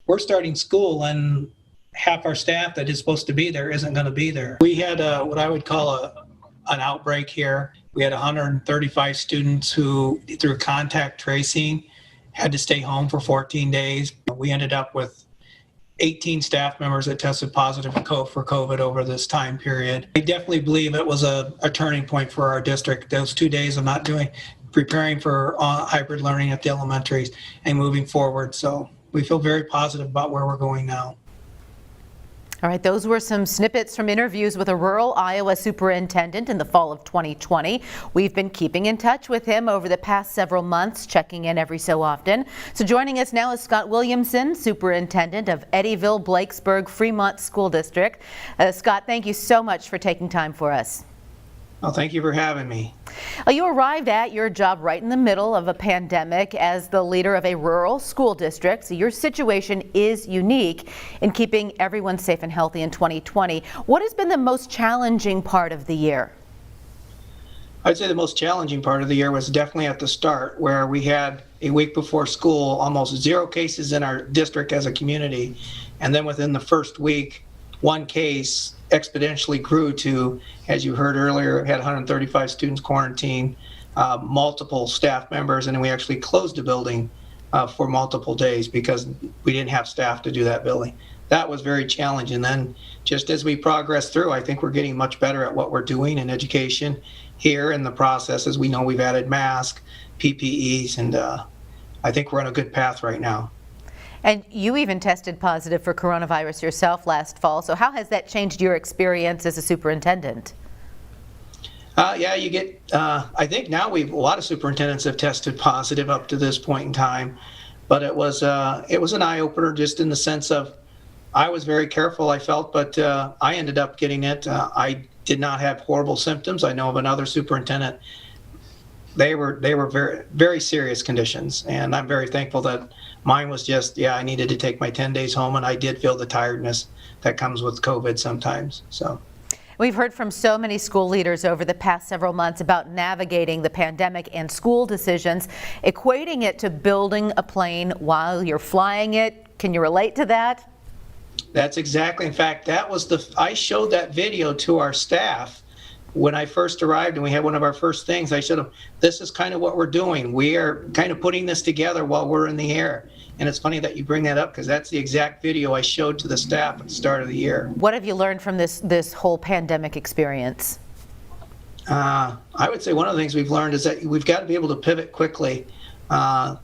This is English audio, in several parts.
we're starting school and half our staff that is supposed to be there isn't going to be there. We had what I would call an outbreak here. We had 135 students who, through contact tracing, had to stay home for 14 days. We ended up with 18 staff members that tested positive for COVID over this time period. I definitely believe it was a turning point for our district. Those 2 days of not preparing for hybrid learning at the elementaries and moving forward. So we feel very positive about where we're going now. All right, those were some snippets from interviews with a rural Iowa superintendent in the fall of 2020. We've been keeping in touch with him over the past several months, checking in every so often. So joining us now is Scott Williamson, superintendent of Eddyville, Blakesburg, Fremont School District. Scott, thank you so much for taking time for us. Well, thank you for having me. You arrived at your job right in the middle of a pandemic as the leader of a rural school district. So your situation is unique in keeping everyone safe and healthy in 2020. What has been the most challenging part of the year? I'd say the most challenging part of the year was definitely at the start, where we had a week before school almost 0 cases in our district as a community. And then within the first week, 1 case exponentially grew to, as you heard earlier, had 135 students quarantined, multiple staff members, and then we actually closed the building for multiple days because we didn't have staff to do that building. That was very challenging. Then just as we progress through, I think we're getting much better at what we're doing in education here in the process. As we know, we've added masks, PPEs, and I think we're on a good path right now. And you even tested positive for coronavirus yourself last fall. So how has that changed your experience as a superintendent? Yeah, you get, I think now a lot of superintendents have tested positive up to this point in time, but it was an eye opener just in the sense of I was very careful, I felt, but I ended up getting it. I did not have horrible symptoms. I know of another superintendent. They were very, very serious conditions, and I'm very thankful that mine was just, I needed to take my 10 days home, and I did feel the tiredness that comes with COVID sometimes. So we've heard from so many school leaders over the past several months about navigating the pandemic and school decisions, equating it to building a plane while you're flying it. Can you relate to that? That's exactly, in fact, I showed that video to our staff when I first arrived, and we had one of our first things. I showed them, this is kind of what we're doing. We are kind of putting this together while we're in the air. And it's funny that you bring that up because that's the exact video I showed to the staff at the start of the year. What have you learned from this whole pandemic experience? I would say one of the things we've learned is that we've got to be able to pivot quickly.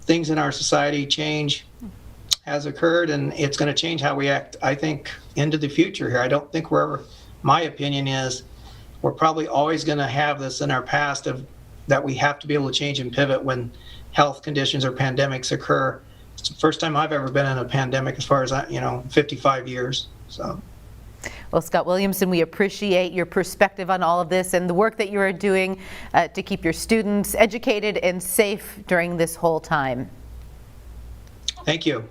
Things in our society change has occurred, and it's going to change how we act, I think, into the future here. I don't think my opinion is, we're probably always going to have this in our past that we have to be able to change and pivot when health conditions or pandemics occur. It's the first time I've ever been in a pandemic as far as 55 years. So. Well, Scott Williamson, we appreciate your perspective on all of this and the work that you are doing to keep your students educated and safe during this whole time. Thank you.